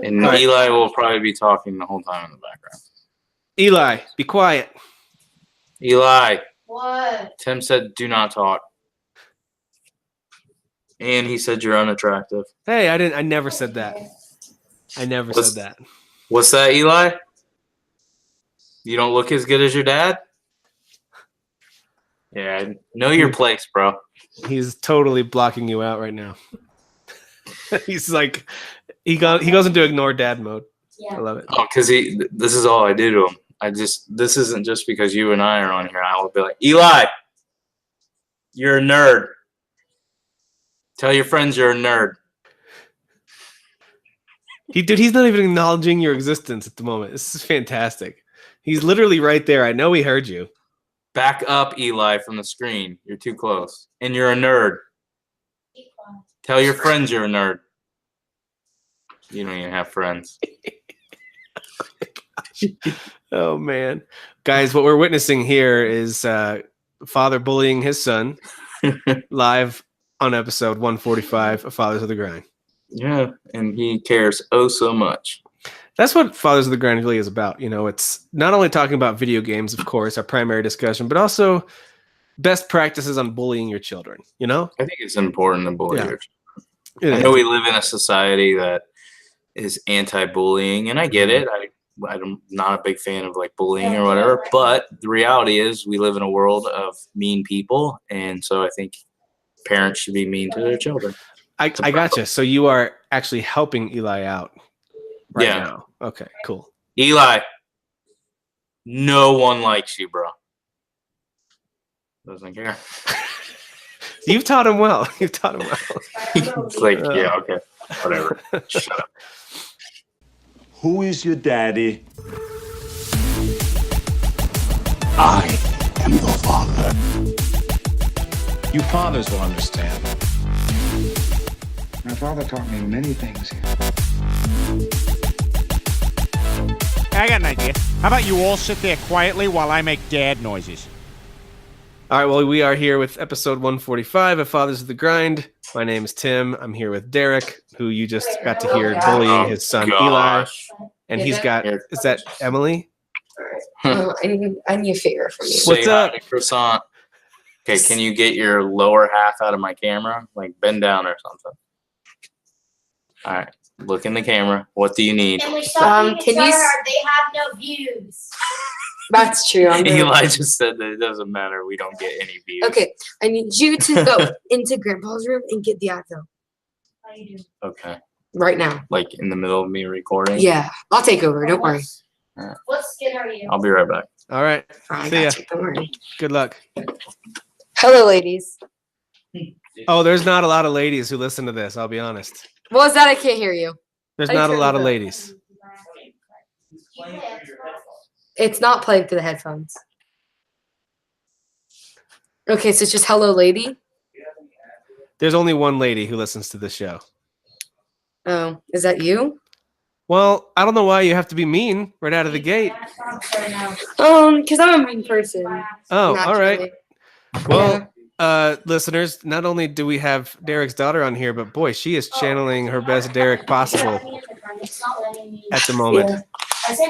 And Eli will probably be talking the whole time in the background. Eli, be quiet. Eli. What? Tim said do not talk. And he said you're unattractive. Hey, I never said that. I never said that. What's that, Eli? You don't look as good as your dad? Yeah, know your place, bro. He's totally blocking you out right now. He's like, he goes into ignore dad mode. Yeah. I love it. Oh, because this is all I do to him. This isn't just because you and I are on here. I will be like, Eli, you're a nerd. Tell your friends you're a nerd. He's not even acknowledging your existence at the moment. This is fantastic. He's literally right there. I know he heard you. Back up, Eli, from the screen. You're too close. And you're a nerd. Tell your friends you're a nerd. You don't even have friends. Oh, man. Guys, what we're witnessing here is father bullying his son live on episode 145 of Fathers of the Grind. Yeah, and he cares oh so much. That's what Fathers of the Grind really is about. You know, it's not only talking about video games, of course, our primary discussion, but also best practices on bullying your children, you know? I think it's important to bully your children. I know we live in a society that is anti-bullying, and I get it. I'm not a big fan of like bullying or whatever, but the reality is we live in a world of mean people, and so I think parents should be mean to their children. I gotcha. So you are actually helping Eli out right now. Okay, cool. Eli, no one likes you, bro. Doesn't care. You've taught him well. You've taught him well. It's like, yeah, okay, whatever. Shut up. Who is your daddy? I am your father. You fathers will understand. My father taught me many things. I got an idea. How about you all sit there quietly while I make dad noises? All right, well, we are here with episode 145 of Fathers of the Grind. My name is Tim. I'm here with Derek, who you just got to hear bullying his son, Eli. And he's got, is that Emily? I need a favor from you. What's up? Croissant. Okay, can you get your lower half out of my camera? Like bend down or something. All right, look in the camera. What do you need? Can you? They have no views. That's true. Eli just said that it doesn't matter. We don't get any views. Okay, I need you to go into Grandpa's room and get the iPhone. How you do? Okay. Right now. Like in the middle of me recording? Yeah, I'll take over. Don't worry. Right. What skin are you? I'll be right back. All right. See ya. Don't worry. Good luck. Hello, ladies. Oh, there's not a lot of ladies who listen to this. I'll be honest. What was that? I can't hear you. There's not a lot of ladies. It's not playing through the headphones. Okay, so it's just hello, lady. There's only one lady who listens to this show. Oh, is that you? Well, I don't know why you have to be mean right out of the gate. Because I'm a mean person. Oh, all right. Well, listeners, not only do we have Derek's daughter on here, but boy, she is channeling her best Derek possible at the moment.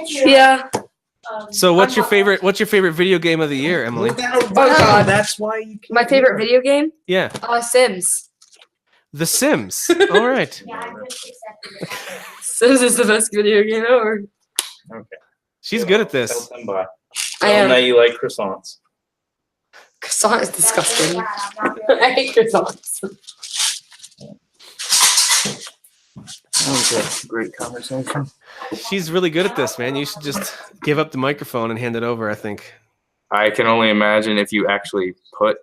Yeah. So what's your favorite video game of the year, Emily? Oh God, that's why you can't. My favorite video game? Yeah. Sims. The Sims. All right. Sims is the best video game ever. Okay. She's good at this. Tell them bye. I am. Now you like croissants. Croissant is disgusting. I hate croissants. That was a great conversation. She's really good at this, man. You should just give up the microphone and hand it over, I think. I can only imagine if you actually put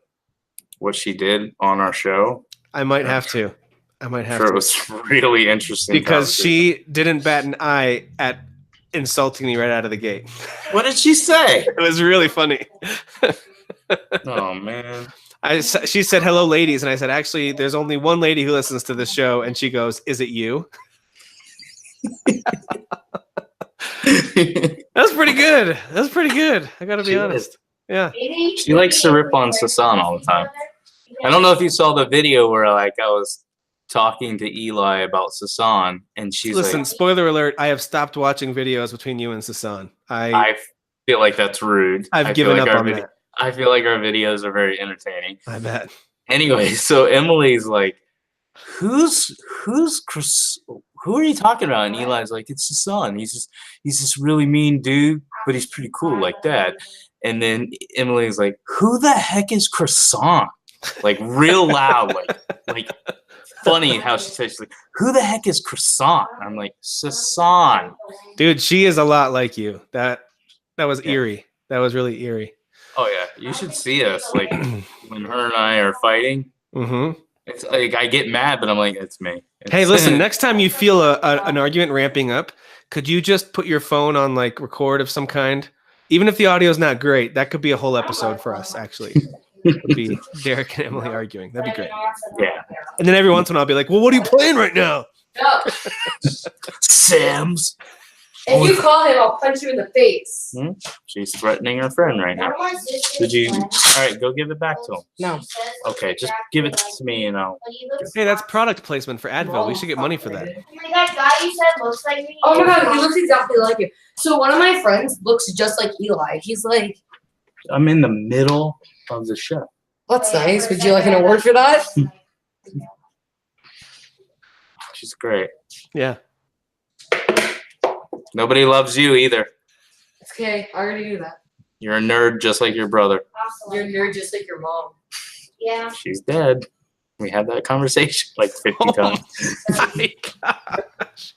what she did on our show. I might have to. It was really interesting. Because she didn't bat an eye at insulting me right out of the gate. What did she say? It was really funny. Oh, man. She said, hello, ladies. And I said, actually, there's only one lady who listens to this show. And she goes, is it you? That's pretty good. I got to be honest. Yeah. She likes to rip on Sasan all the time. I don't know if you saw the video where like I was talking to Eli about Sasan, and she's Listen, like, spoiler alert, I have stopped watching videos between you and Sasan. I feel like that's rude. I've given up on that. I feel like our videos are very entertaining. I bet. Anyway, so Emily's like, who's Chris? Who are you talking about? And Eli's like, it's Sasan. He's this really mean dude, but he's pretty cool like that. And then Emily's like, who the heck is Croissant? Like real loud, like funny how she says, she's like, who the heck is Croissant? And I'm like, Sasan. Dude, she is a lot like you. That was eerie. That was really eerie. Oh yeah, you should see us like when her and I are fighting. Mm-hmm. It's like I get mad, but I'm like, it's me. Hey, listen, next time you feel an argument ramping up, could you just put your phone on like record of some kind? Even if the audio is not great, that could be a whole episode for us, actually. It would be Derek and Emily arguing. That'd be great. Yeah. And then every once in a while I'll be like, well, what are you playing right now? Sam's. If you call him, I'll punch you in the face. She's threatening her friend right now. Did you? All right, go give it back to him. No. Okay, just give it to me and I'll. Hey, that's product placement for Advil. We should get money for that. Oh my god, guy you said looks like me. Oh my god, he looks exactly like you. So one of my friends looks just like Eli. He's like, I'm in the middle of the show. that's nice. Would you like an award for that? She's great. Yeah. Nobody loves you either. It's okay. I already knew that. You're a nerd just like your brother. You're a nerd just like your mom. Yeah. She's dead. We had that conversation like 50 times. My gosh.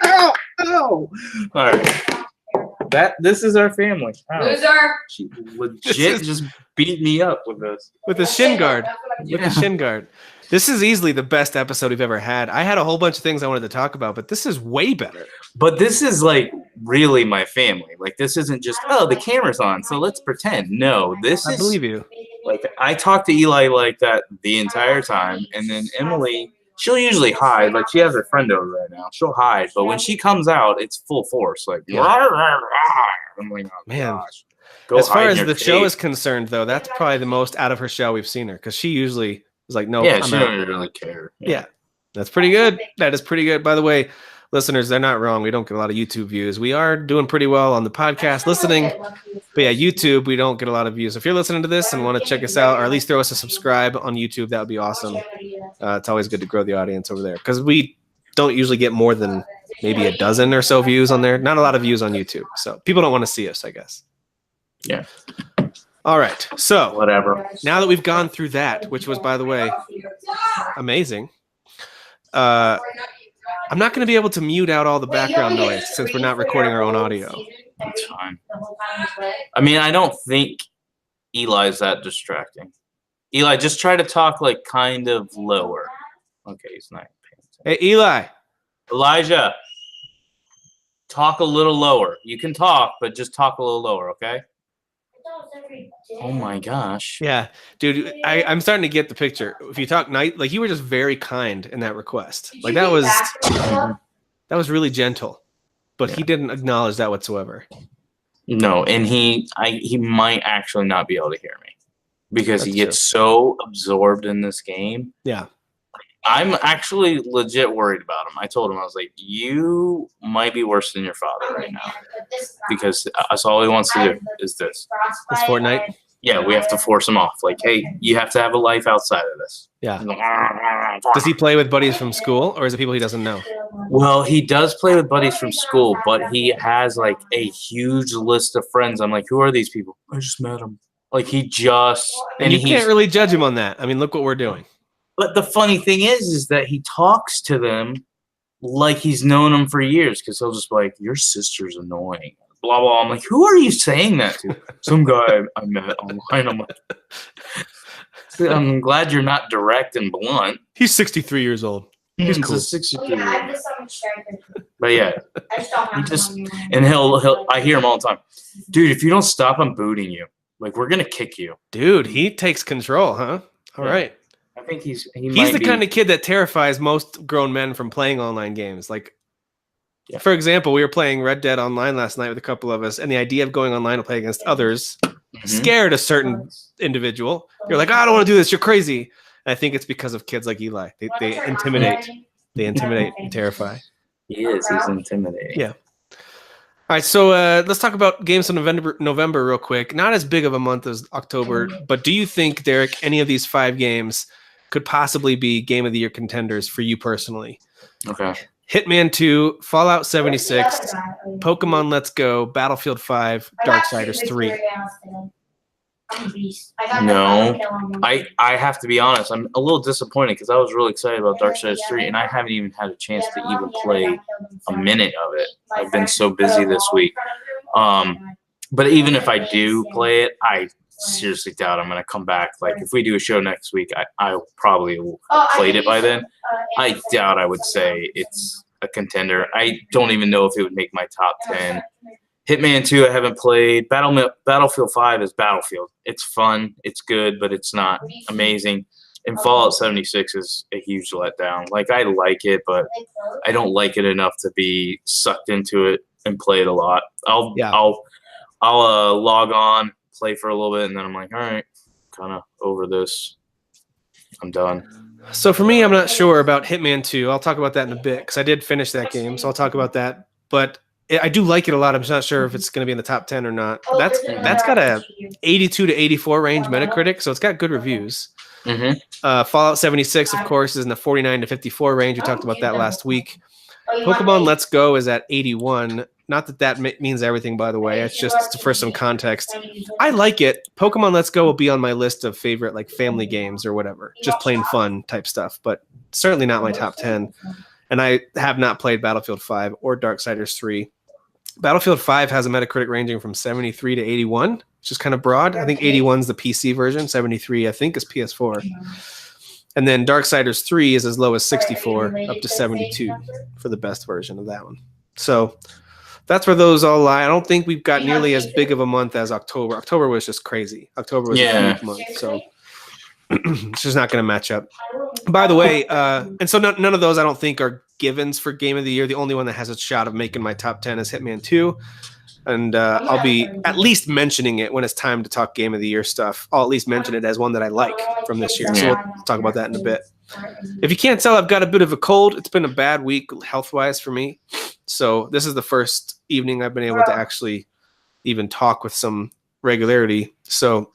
Ow! Ow! All right. This is our family. Ow. Loser. She legit just beat me up with this. With the shin guard. Yeah. With the shin guard. This is easily the best episode we've ever had. I had a whole bunch of things I wanted to talk about, but this is way better. But this is like really my family. Like this isn't just, oh, the camera's on, so let's pretend. No, this I is believe you. like I talk to Eli like that the entire time, and then Emily, she'll usually hide. Like she has her friend over right now. She'll hide, but when she comes out, it's full force. Like, I'm like, oh, Man. gosh. Go As far hide in as your the show cave. is concerned, though, that's probably the most out of her shell we've seen her, because she usually is like, no, Yeah, I'm she out. don't really care. Yeah, that's pretty good. That is pretty good. By the way, listeners, they're not wrong. We don't get a lot of YouTube views. We are doing pretty well on the podcast listening. But yeah, YouTube, we don't get a lot of views. If you're listening to this and want to check us out, or at least throw us a subscribe on YouTube, that would be awesome. It's always good to grow the audience over there, because we don't usually get more than maybe a dozen or so views on there. Not a lot of views on YouTube. So people don't want to see us, I guess. Yeah. All right. So Whatever. now that we've gone through that, which was, by the way, amazing. I'm not going to be able to mute out all the background noise since we're not recording our own audio. That's fine. I mean, I don't think Eli's that distracting. Eli, just try to talk like kind of lower. Okay, he's not paying attention. Hey, Eli. Elijah, talk a little lower. You can talk, but just talk a little lower, okay? Oh my gosh. Yeah, dude, I'm starting to get the picture. If you talk night, like you were just very kind in that request. Like that was really gentle, but he didn't acknowledge that whatsoever. No, and he might actually not be able to hear me because That's he gets so absorbed in this game. Yeah. I'm actually legit worried about him. I told him, I was like, you might be worse than your father right now because that's all he wants to do is this. This Fortnite? Yeah, we have to force him off. Like, hey, you have to have a life outside of this. Yeah. He's like, Does he play with buddies from school, or is it people he doesn't know? well, he does play with buddies from school, but he has like a huge list of friends. I'm like, who are these people? I just met him. Like he just And you can't really judge him on that. I mean, look what we're doing. But the funny thing is that he talks to them like he's known them for years because he'll just be like, your sister's annoying. Blah, blah. I'm like, who are you saying that to? Some guy I met online. I'm like, I'm glad you're not direct and blunt. He's 63 years old. He's cool. 63. Yeah, But yeah, and he'll I hear him all the time. Dude, if you don't stop, I'm booting you. Like, we're going to kick you. Dude, he takes control, huh? All right. I think he's the kind of kid that terrifies most grown men from playing online games. Like, for example, we were playing Red Dead Online last night with a couple of us, and the idea of going online to play against others scared a certain individual. You're like, I don't want to do this. You're crazy. And I think it's because of kids like Eli. They intimidate. They intimidate and terrify. He's intimidating. Yeah. All right, so let's talk about games in November real quick. Not as big of a month as October, but do you think, Derek, any of these 5 games could possibly be Game of the Year contenders for you personally? Okay. Hitman 2, Fallout 76, Pokemon Let's Go, Battlefield 5, Darksiders 3. No, I have to be honest. I'm a little disappointed because I was really excited about Darksiders 3, and I haven't even had a chance to even play a minute of it. I've been so busy this week. But even if I do play it, I seriously doubt I'm going to come back. Like, if we do a show next week, I probably will have played it by then. I doubt I would say it's a contender. I don't even know if it would make my top 10. Hitman 2, I haven't played. Battlefield 5 is Battlefield. It's fun. It's good, but it's not amazing. And Fallout 76 is a huge letdown. Like, I like it, but I don't like it enough to be sucked into it and play it a lot. I'll log on, play for a little bit, and then I'm like, all right, kind of over this. I'm done. So for me, I'm not sure about Hitman 2. I'll talk about that in a bit because I did finish that game, so I'll talk about that. But I do like it a lot. I'm just not sure if it's going to be in the top 10 or not. That's got a 82 to 84 range Metacritic, so it's got good reviews. Fallout 76, of course, is in the 49 to 54 range. We talked about that last week. Pokemon Let's Go is at 81. Not that means everything, by the way. It's just for some context. I like it. Pokemon Let's Go will be on my list of favorite like family games or whatever, just plain fun type stuff, but certainly not my top 10. And I have not played Battlefield 5 or Darksiders 3. Battlefield 5 has a Metacritic ranging from 73 to 81, which is kind of broad. I think 81 is the PC version. 73, I think, is PS4. And then Darksiders 3 is as low as 64 up to 72 for the best version of that one. So that's where those all lie. I don't think we've got nearly as big of a month as October. October was just crazy. October was a huge month. So it's just not going to match up. By the way, and so none of those I don't think are givens for Game of the Year. The only one that has a shot of making my top 10 is Hitman 2. And I'll be at least mentioning it when it's time to talk Game of the Year stuff. I'll at least mention it as one that I like from this year. So we'll talk about that in a bit. If you can't tell, I've got a bit of a cold. It's been a bad week health-wise for me. So this is the first evening I've been able to actually even talk with some regularity. So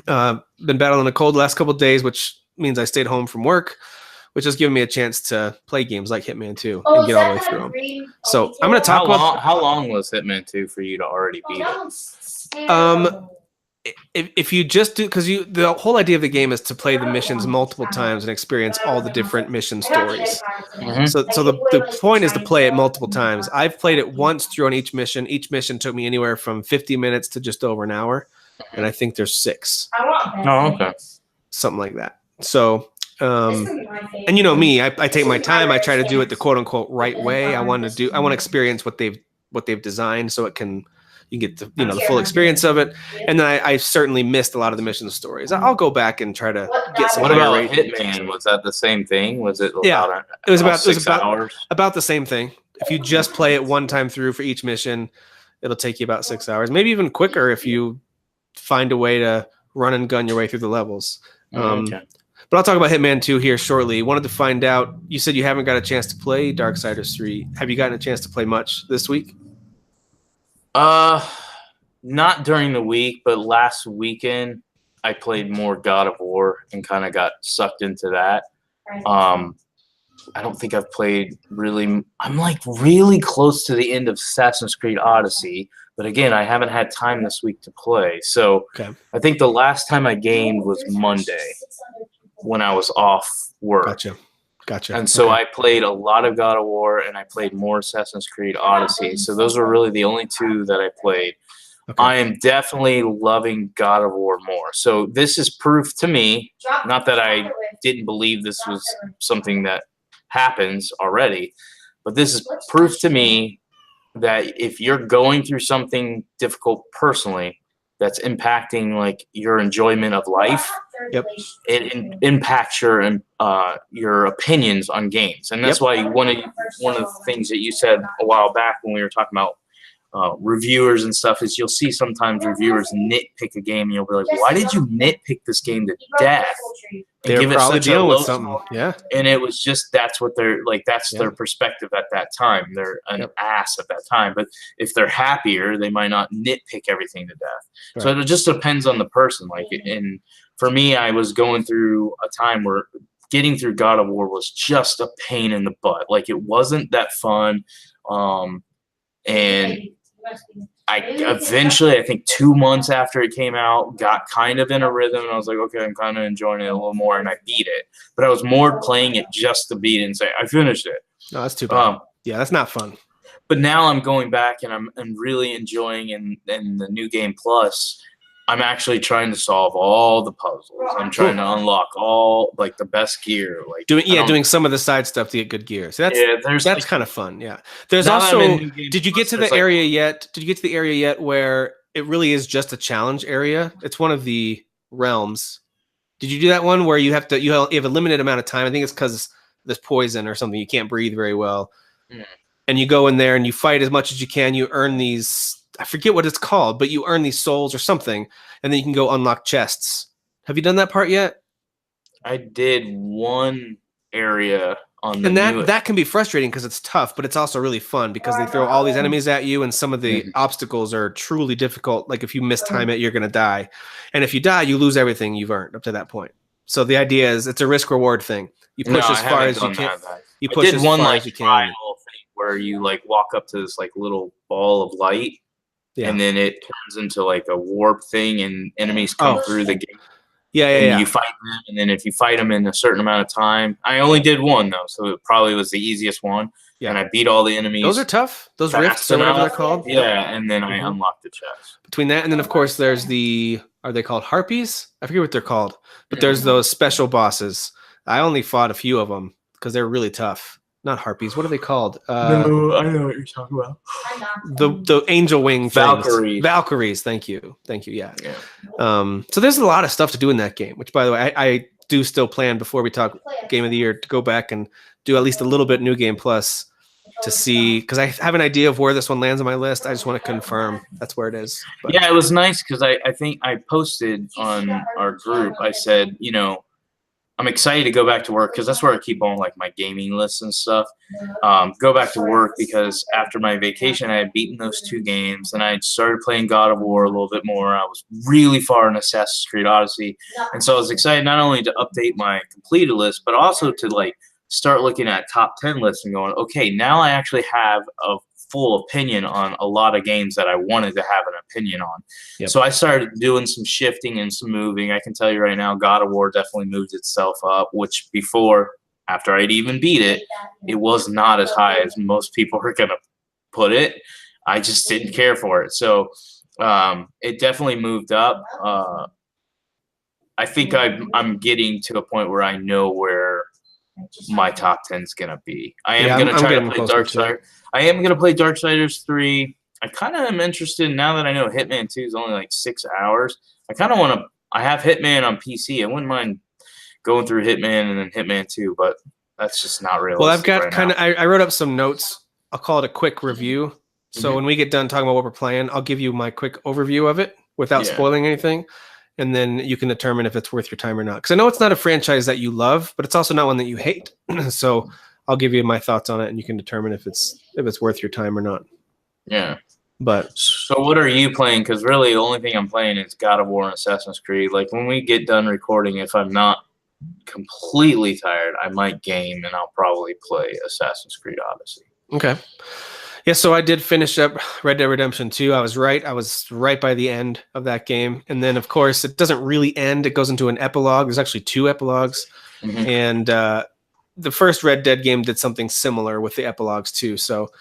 been battling a cold the last couple of days, which means I stayed home from work, which has given me a chance to play games like Hitman 2 and get all the way through them. So I'm going to talk about... How long was Hitman 2 for you to already beat it? If you just do... Because the whole idea of the game is to play the missions multiple times and experience all the different mission stories. So the point is to play it multiple times. I've played it once through on each mission. Each mission took me anywhere from 50 minutes to just over an hour. And I think there's 6. Oh, okay. Something like that. So... and you know me, I take my time. I try to do it the quote unquote right way. I want to experience what they've designed, so you can get the full experience of it. And then I certainly missed a lot of the mission stories. I'll go back and try to get some. What about Hitman? Was that the same thing? Was it? Yeah, it was about 6 hours. About the same thing. If you just play it one time through for each mission, it'll take you about 6 hours, maybe even quicker if you find a way to run and gun your way through the levels. Okay. But I'll talk about Hitman 2 here shortly. Wanted to find out, you said you haven't got a chance to play Darksiders 3. Have you gotten a chance to play much this week? Not during the week, but last weekend I played more God of War and kind of got sucked into that. I don't think I've played really. I'm like really close to the end of Assassin's Creed Odyssey, but again, I haven't had time this week to play. So I think the last time I gamed was Monday when I was off work. Gotcha. And so I played a lot of God of War and I played more Assassin's Creed Odyssey. So those were really the only 2 that I played. I am definitely loving God of War more. So this is proof to me, not that I didn't believe this was something that happens already, but this is proof to me that if you're going through something difficult personally that's impacting like your enjoyment of life, it impacts your opinions on games. And that's why one of the things that you said a while back when we were talking about reviewers and stuff is you'll see sometimes reviewers nitpick a game and you'll be like, why did you nitpick this game to death? They're give it probably such a dealing low with something. score. Yeah. And it was just that's what they're like. That's Yeah. their perspective at that time. They're an Yep. ass at that time. But if they're happier, they might not nitpick everything to death. Right. So it just depends on the person. Like, and for me, I was going through a time where getting through God of War was just a pain in the butt. Like, it wasn't that fun. And I eventually, I think 2 months after it came out, got kind of in a rhythm, and I was like, okay, I'm kind of enjoying it a little more, and I beat it. But I was more playing it just to beat it and say, I finished it. No, that's too bad. Yeah, that's not fun. But now I'm going back, and I'm really enjoying in the new game plus. I'm actually trying to solve all the puzzles. I'm trying to unlock all like the best gear. Like doing some of the side stuff to get good gear. So that's like, kind of fun. Yeah. There's now that I'm also. in New Game Did you get Plus, to the there's, like, area yet? Did you get to the area yet where it really is just a challenge area? It's one of the realms. Did you do that one where you have a limited amount of time? I think it's because there's poison or something. You can't breathe very well. Yeah. And you go in there and you fight as much as you can. You earn these. I forget what it's called, but you earn these souls or something, and then you can go unlock chests. Have you done that part yet? I did one area on the and that can be frustrating because it's tough, but it's also really fun because they throw all these enemies at you, and some of the obstacles are truly difficult. Like if you mistime it, you're going to die, and if you die, you lose everything you've earned up to that point. So the idea is it's a risk reward thing. You push as far as you can. You push as far as you can. Where you like walk up to this like little ball of light. Yeah. And then it turns into like a warp thing, and enemies come through the gate. Yeah. You fight them, and then if you fight them in a certain amount of time, I only did one though, so it probably was the easiest one. Yeah. And I beat all the enemies. Those are tough. Those rifts or whatever they're called. Yeah, and then I unlocked the chest. Between that and then of course there's are they called harpies? I forget what they're called, but there's those special bosses. I only fought a few of them because they're really tough. Not harpies. What are they called? No, I know what you're talking about. The angel wing Valkyries. Valkyries. Thank you. Yeah. So there's a lot of stuff to do in that game. Which, by the way, I do still plan before we talk Game of the Year to go back and do at least a little bit New Game Plus to see, because I have an idea of where this one lands on my list. I just want to confirm that's where it is. But. Yeah, it was nice because I think I posted on our group. I said, I'm excited to go back to work because that's where I keep on like my gaming lists and stuff. Go back to work because after my vacation, I had beaten those 2 games, and I started playing God of War a little bit more. I was really far in Assassin's Creed Odyssey, and so I was excited not only to update my completed list, but also to like start looking at top 10 lists and going, okay, now I actually have a full opinion on a lot of games that I wanted to have an opinion on. Yep. So I started doing some shifting and some moving. I can tell you right now, God of War definitely moved itself up, which before, after I'd even beat it, it was not as high as most people are going to put it. I just didn't care for it. So it definitely moved up. I think I'm getting to a point where I know where my top 10 is going to be. I am going to try to play Darksiders. I am going to play Darksiders 3. I kind of am interested now that I know Hitman 2 is only like 6 hours. I kind of want to. I have Hitman on PC. I wouldn't mind going through Hitman and then Hitman 2, but that's just not realistic. Well, I've got I wrote up some notes. I'll call it a quick review. So when we get done talking about what we're playing, I'll give you my quick overview of it without spoiling anything. And then you can determine if it's worth your time or not. Because I know it's not a franchise that you love, but it's also not one that you hate. So I'll give you my thoughts on it, and you can determine if it's worth your time or not. Yeah. But so what are you playing? Because really the only thing I'm playing is God of War and Assassin's Creed. Like when we get done recording, if I'm not completely tired, I might game, and I'll probably play Assassin's Creed Odyssey. Okay. Yeah, so I did finish up Red Dead Redemption 2. I was right by the end of that game. And then, of course, it doesn't really end. It goes into an epilogue. There's actually 2 epilogues. And the first Red Dead game did something similar with the epilogues, too. So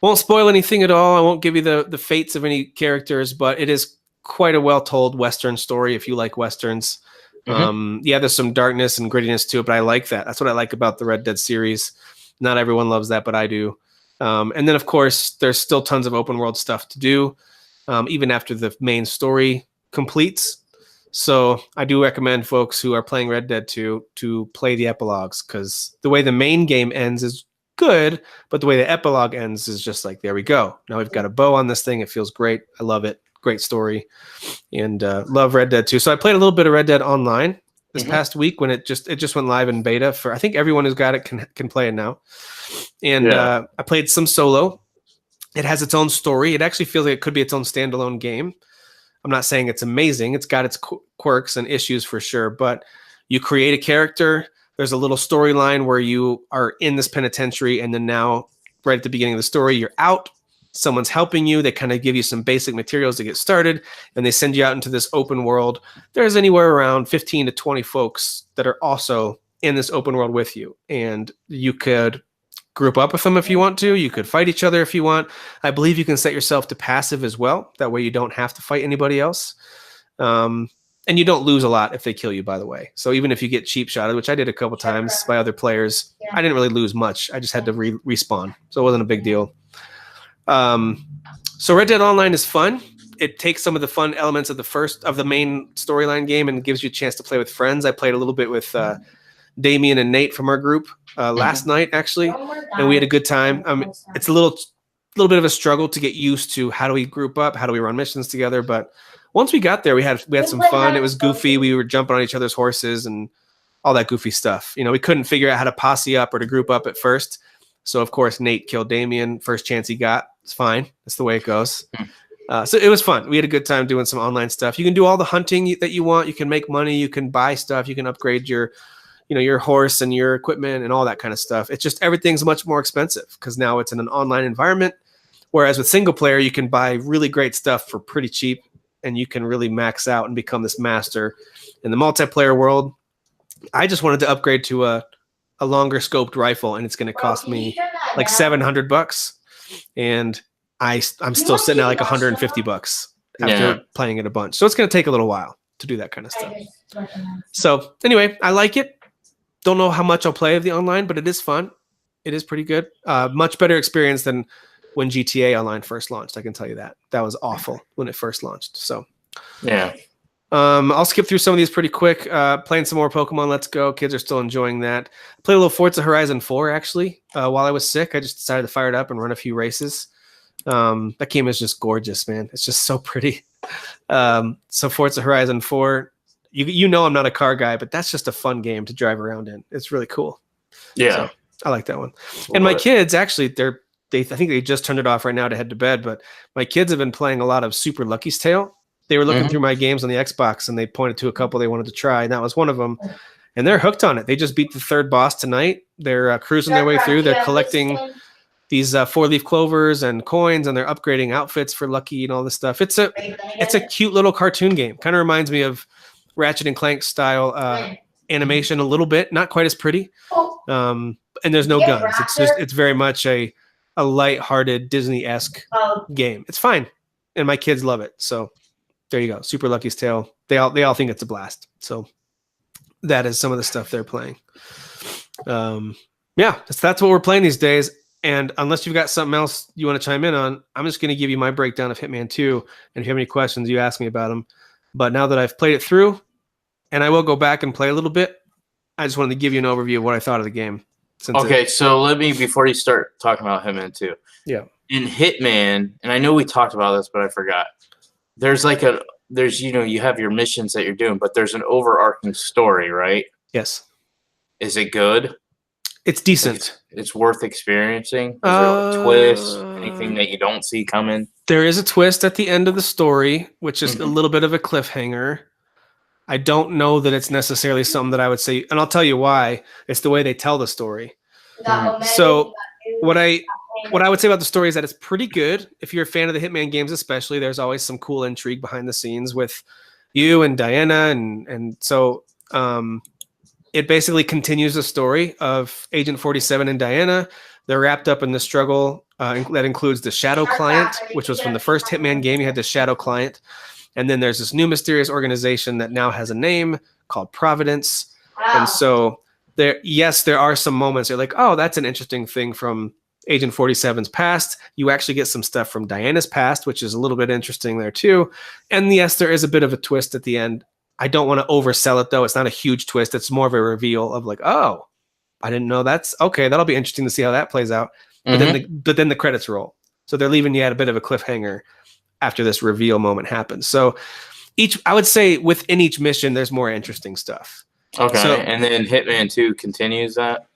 won't spoil anything at all. I won't give you the fates of any characters, but it is quite a well-told Western story if you like Westerns. There's some darkness and grittiness to it, but I like that. That's what I like about the Red Dead series. Not everyone loves that, but I do. And then, of course, there's still tons of open world stuff to do, even after the main story completes. So I do recommend folks who are playing Red Dead 2 to play the epilogues, because the way the main game ends is good, but the way the epilogue ends is just like, there we go. Now we've got a bow on this thing. It feels great. I love it. Great story. And love Red Dead 2. So I played a little bit of Red Dead Online. this past week when it just went live in beta for, I think everyone who's got it can play it now. And I played some solo. It has its own story. It actually feels like it could be its own standalone game. I'm not saying it's amazing. It's got its quirks and issues for sure, but you create a character. There's a little storyline where you are in this penitentiary, and then now, right at the beginning of the story, you're out. Someone's helping you. They kind of give you some basic materials to get started, and they send you out into this open world. There's anywhere around 15 to 20 folks that are also in this open world with you, and you could group up with them if you want to. You could fight each other if you want. I believe you can set yourself to passive as well. That way you don't have to fight anybody else. And you don't lose a lot if they kill you, by the way. So even if you get cheap shotted, which I did a couple times by other players, I didn't really lose much. I just had to respawn. So it wasn't a big deal. So Red Dead Online is fun. It takes some of the fun elements of the main storyline game and gives you a chance to play with friends. I played a little bit with Damien and Nate from our group last night, actually, and we had a good time. It's a little bit of a struggle to get used to how do we group up, how do we run missions together, but once we got there, we had some fun. It was goofy. We were jumping on each other's horses and all that goofy stuff. You know, we couldn't figure out how to posse up or to group up at first. So, of course, Nate killed Damien first chance he got. It's fine. That's the way it goes. So it was fun. We had a good time doing some online stuff. You can do all the hunting that you want. You can make money. You can buy stuff. You can upgrade your horse and your equipment and all that kind of stuff. It's just everything's much more expensive because now it's in an online environment. Whereas with single player, you can buy really great stuff for pretty cheap, and you can really max out and become this master. In the multiplayer world, I just wanted to upgrade to a longer scoped rifle, and it's going to cost me like $700, and I'm still sitting at like $150 after playing it a bunch. So it's going to take a little while to do that kind of stuff. So anyway, I like it. Don't know how much I'll play of the online, but it is fun. It is pretty good. Much better experience than when GTA Online first launched. I can tell you that. That was awful when it first launched. So yeah. I'll skip through some of these pretty quick. Playing some more Pokemon Let's Go. Kids are still enjoying that. I played a little Forza Horizon 4 actually. While I was sick, I just decided to fire it up and run a few races. That game is just gorgeous, man. It's just so pretty. So Forza Horizon 4, you know I'm not a car guy, but that's just a fun game to drive around in. It's really cool. Yeah. So, I like that one. And my kids actually, I think they just turned it off right now to head to bed, but my kids have been playing a lot of Super Lucky's Tale. They were looking through my games on the Xbox, and they pointed to a couple they wanted to try, and that was one of them. And they're hooked on it. They just beat the third boss tonight. They're cruising their way through. They're collecting these 4-leaf clovers and coins, and they're upgrading outfits for Lucky and all this stuff. It's a cute little cartoon game. Kind of reminds me of Ratchet and Clank style animation a little bit. Not quite as pretty. And there's no guns. It's very much a light-hearted Disney-esque game. It's fine, and my kids love it. So there you go. Super Lucky's Tale. They all think it's a blast. So that is some of the stuff they're playing. Yeah, that's what we're playing these days. And unless you've got something else you want to chime in on, I'm just going to give you my breakdown of Hitman 2. And if you have any questions, you ask me about them. But now that I've played it through, and I will go back and play a little bit, I just wanted to give you an overview of what I thought of the game. So let me, before you start talking about Hitman 2. Yeah. In Hitman, and I know we talked about this, but I forgot. There's you have your missions that you're doing, but there's an overarching story, right? Yes. Is it good? It's decent. It's worth experiencing. Is there a twist? Anything that you don't see coming? There is a twist at the end of the story, which is a little bit of a cliffhanger. I don't know that it's necessarily something that I would say, and I'll tell you why. It's the way they tell the story. So what I would say about the story is that it's pretty good. If you're a fan of the Hitman games, especially, there's always some cool intrigue behind the scenes with you and Diana, and so it basically continues the story of Agent 47 and Diana. They're wrapped up in the struggle that includes the Shadow Client, which was from the first Hitman game. You had the Shadow Client. And then there's this new mysterious organization that now has a name called Providence. And so there are some moments you're like, oh, that's an interesting thing from Agent 47's past. You actually get some stuff from Diana's past, which is a little bit interesting there too. And yes, there is a bit of a twist at the end. I don't want to oversell it though. It's not a huge twist. It's more of a reveal of like, oh, I didn't know that's okay. That'll be interesting to see how that plays out. But then the credits roll. So they're leaving you at a bit of a cliffhanger after this reveal moment happens. So I would say within each mission, there's more interesting stuff. Okay, So- and then Hitman 2 continues that.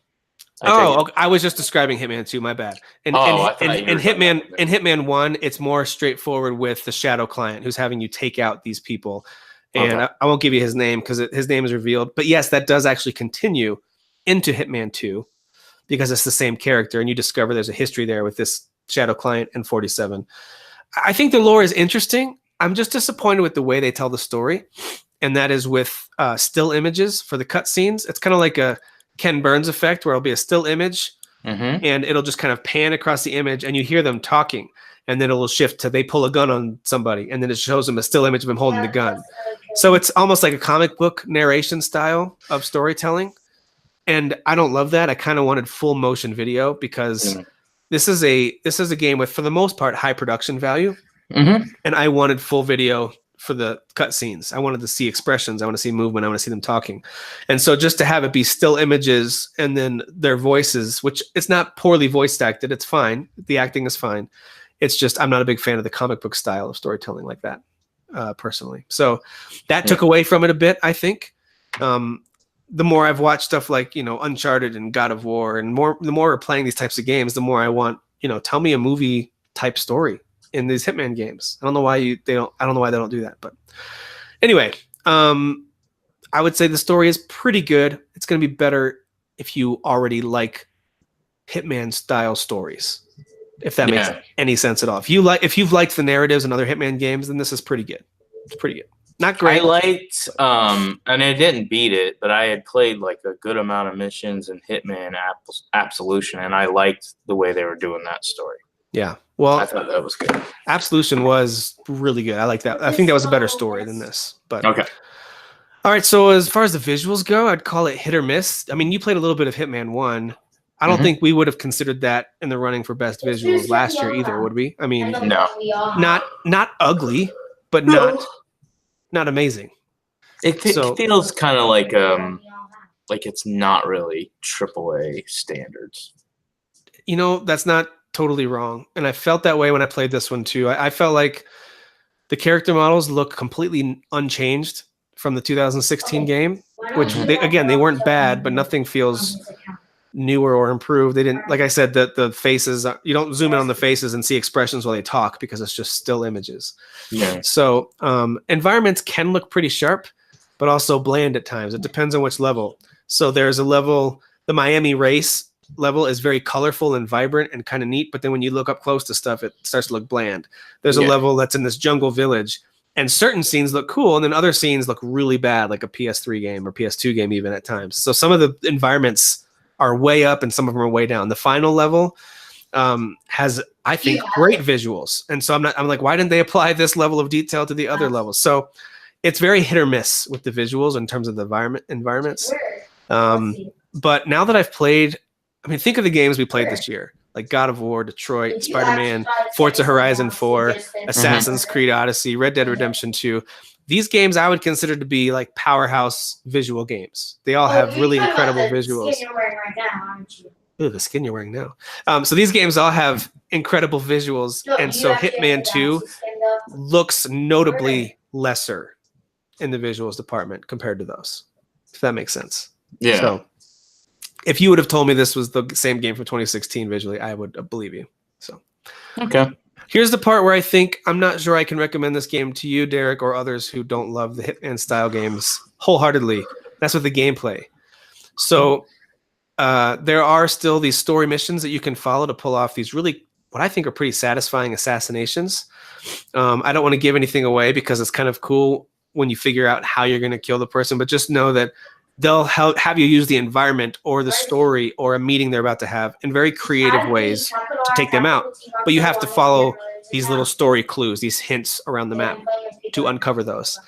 Okay. I was just describing Hitman 2. My bad. And I and, thought and, you were and talking Hitman about in Hitman 1, it's more straightforward with the shadow client who's having you take out these people. And Okay. I won't give you his name because his name is revealed. But yes, that does actually continue into Hitman 2 because it's the same character, and you discover there's a history there with this shadow client and 47. I think the lore is interesting. I'm just disappointed with the way they tell the story, and that is with still images for the cutscenes. It's kind of like a Ken Burns effect where it'll be a still image Mm-hmm. and it'll just kind of pan across the image and you hear them talking, and then it'll shift to they pull a gun on somebody and then it shows them a still image of him holding the gun. So it's almost like a comic book narration style of storytelling. And I don't love that. I kind of wanted full motion video because this is a game with, for the most part, high production value. Mm-hmm. And I wanted full video for the cutscenes. I wanted to see expressions. I want to see movement. I want to see them talking. And so just to have it be still images and then their voices, which it's not poorly voice acted. It's fine. The acting is fine. It's just I'm not a big fan of the comic book style of storytelling like that, personally. So that took away from it a bit, I think. The more I've watched stuff like, Uncharted and God of War, and the more we're playing these types of games, the more I want, tell me a movie type story in these Hitman games. I don't know why they don't do that. But anyway, I would say the story is pretty good. It's going to be better if you already like Hitman style stories, if that makes any sense at all. If you've liked the narratives in other Hitman games, then this is pretty good. It's pretty good. Not great. I liked, and I didn't beat it, but I had played like a good amount of missions in Hitman Absolution, and I liked the way they were doing that story. Yeah. Well, I thought that was good. Absolution was really good. I like that. I think that was a better story than this. But Okay. All right. So as far as the visuals go, I'd call it hit or miss. I mean, you played a little bit of Hitman 1. I don't think we would have considered that in the running for best visuals last year either, would we? I mean, No. not ugly, but not amazing. It feels kind of like it's not really AAA standards. That's not totally wrong. And I felt that way when I played this one too. I felt like the character models look completely unchanged from the 2016 game, which they weren't bad, but nothing feels newer or improved. They didn't, like I said, the faces, you don't zoom in on the faces and see expressions while they talk because it's just still images. Yeah. So environments can look pretty sharp, but also bland at times. It depends on which level. So there's a level, the Miami race level is very colorful and vibrant and kind of neat, but then when you look up close to stuff, it starts to look bland. There's a level that's in this jungle village, and certain scenes look cool, and then other scenes look really bad, like a PS3 game or PS2 game even at times. So some of the environments are way up and some of them are way down. The final level has, I think, great visuals. And so I'm like, why didn't they apply this level of detail to the other levels? So it's very hit or miss with the visuals in terms of the environments. But now that I've played, I mean, think of the games we played this year, like God of War, Detroit, Spider-Man, Forza Horizon 4, Assassin's Creed Odyssey, Red Dead Redemption 2. These games I would consider to be like powerhouse visual games. They all have really incredible visuals. Ooh, the skin you're wearing now. So these games all have incredible visuals, and so Hitman 2 looks notably lesser in the visuals department compared to those, if that makes sense. Yeah. So if you would have told me this was the same game from 2016 visually, I would believe you. So Okay. Here's the part where I think I'm not sure I can recommend this game to you, Derek, or others who don't love the Hitman style games wholeheartedly. That's with the gameplay. So there are still these story missions that you can follow to pull off these really, what I think are pretty satisfying assassinations. I don't want to give anything away because it's kind of cool when you figure out how you're going to kill the person, but just know that they'll have you use the environment or the story or a meeting they're about to have in very creative ways to take them out. But you have to follow these little story clues, these hints around the map to uncover those.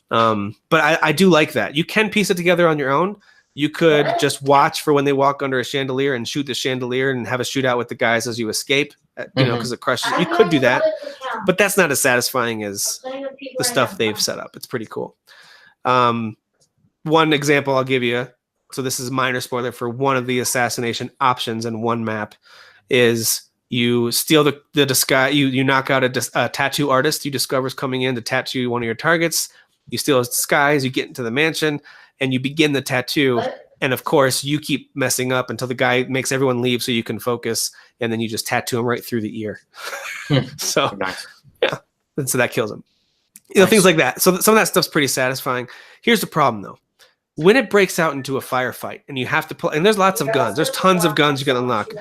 But I do like that. You can piece it together on your own. You could just watch for when they walk under a chandelier and shoot the chandelier and have a shootout with the guys as you escape, because it crushes. You could do that, but that's not as satisfying as the stuff they've set up. It's pretty cool. One example I'll give you, so this is a minor spoiler for one of the assassination options in one map, is you steal the disguise, you knock out a tattoo artist you discover is coming in to tattoo one of your targets. You steal his disguise, you get into the mansion, and you begin the tattoo. And of course, you keep messing up until the guy makes everyone leave so you can focus, and then you just tattoo him right through the ear. So, yeah. And so that kills him. Things like that. So some of that stuff's pretty satisfying. Here's the problem, though. When it breaks out into a firefight, and you have to play, and there's lots of guns. There's tons of guns you can unlock.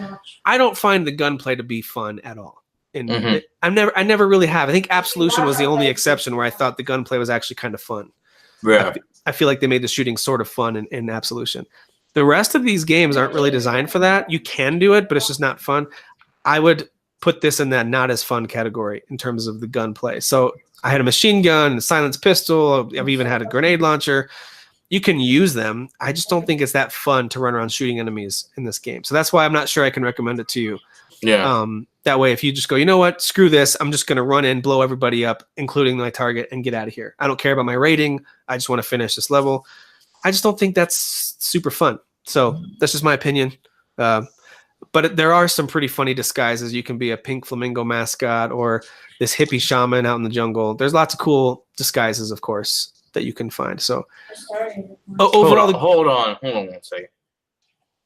I don't find the gunplay to be fun at all. And I never really have. I think Absolution was the only exception where I thought the gunplay was actually kind of fun. Yeah. I feel like they made the shooting sort of fun in Absolution. The rest of these games aren't really designed for that. You can do it, but it's just not fun. I would put this in that not as fun category in terms of the gunplay. So I had a machine gun, a silenced pistol. I've even had a grenade launcher. You can use them. I just don't think it's that fun to run around shooting enemies in this game. So that's why I'm not sure I can recommend it to you. Yeah. That way, if you just go, you know what, screw this. I'm just going to run in, blow everybody up, including my target, and get out of here. I don't care about my rating. I just want to finish this level. I just don't think that's super fun. So that's just my opinion. But there are some pretty funny disguises. You can be a pink flamingo mascot or this hippie shaman out in the jungle. There's lots of cool disguises, of course, that you can find. So overall, hold on 1 second.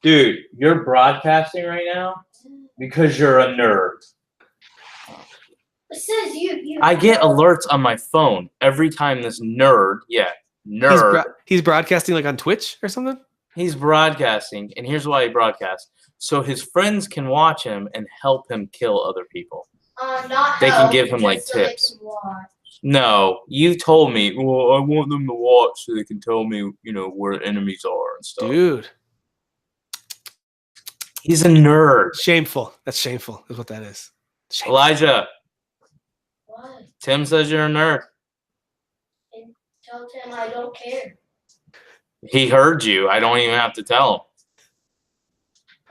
Dude, you're broadcasting right now because you're a nerd. It says you. I get alerts on my phone every time this nerd. He's broadcasting like on Twitch or something? He's broadcasting, and here's why he broadcasts. So his friends can watch him and help him kill other people. They can give him like tips. No, you told me, well, I want them to watch so they can tell me, where enemies are and stuff. Dude. He's a nerd. Shameful. That's shameful, is what that is. Shameful. Elijah. What? Tim says you're a nerd. Tell Tim I don't care. He heard you. I don't even have to tell him.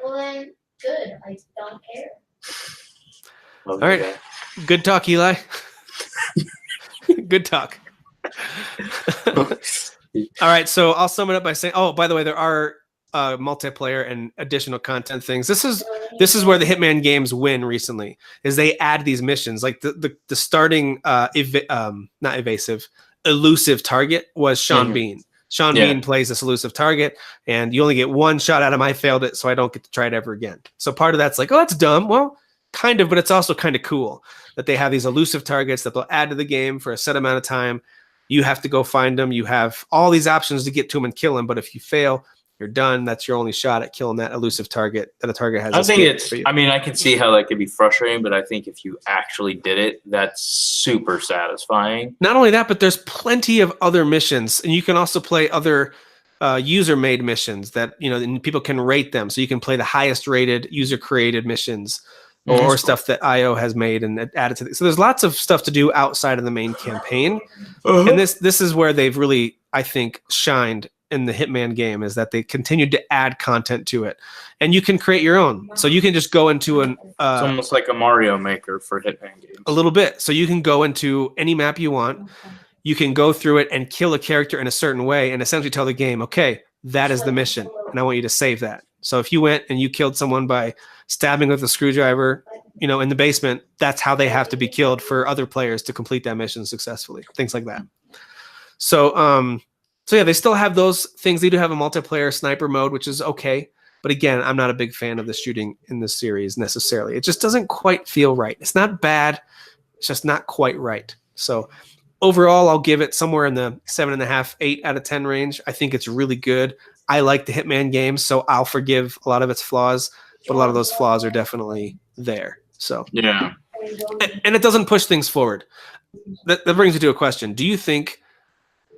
Well then, good. I don't care. All right. Good talk, Eli. Good talk. All right. So I'll sum it up by saying, oh, by the way, there are multiplayer and additional content things. This is where the Hitman games win recently, is they add these missions. Like the starting elusive target was Sean Bean. Sean Bean plays this elusive target, and you only get one shot at him. I failed it, so I don't get to try it ever again. So part of that's like, oh, that's dumb. Well, kind of, but it's also kind of cool that they have these elusive targets that they'll add to the game for a set amount of time. You have to go find them. You have all these options to get to them and kill them, but if you fail, you're done. That's your only shot at killing that elusive target that a target has. I think I can see how that could be frustrating, but I think if you actually did it, that's super satisfying. Not only that, but there's plenty of other missions, and you can also play other user-made missions that, and people can rate them. So you can play the highest rated user-created missions or stuff that IO has made and added to it. So there's lots of stuff to do outside of the main campaign. And this is where they've really, I think, shined in the Hitman game, is that they continued to add content to it, and you can create your own. So you can just go into it's almost like a Mario Maker for Hitman games. A little bit. So you can go into any map you want. You can go through it and kill a character in a certain way and essentially tell the game, okay, that is the mission, and I want you to save that. So if you went and you killed someone by stabbing with a screwdriver, in the basement, that's how they have to be killed for other players to complete that mission successfully. Things like that. So yeah, they still have those things. They do have a multiplayer sniper mode, which is okay. But again, I'm not a big fan of the shooting in this series necessarily. It just doesn't quite feel right. It's not bad. It's just not quite right. So overall, I'll give it somewhere in the 7.5, 8 out of 10 range. I think it's really good. I like the Hitman games, so I'll forgive a lot of its flaws, but a lot of those flaws are definitely there. So yeah. And it doesn't push things forward. That brings me to a question. Do you think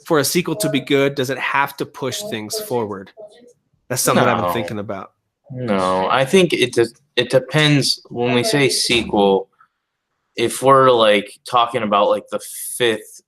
for a sequel to be good, does it have to push things forward? That's something I've been thinking about. No, I think it depends. When we say sequel, if we're like talking about like the fifth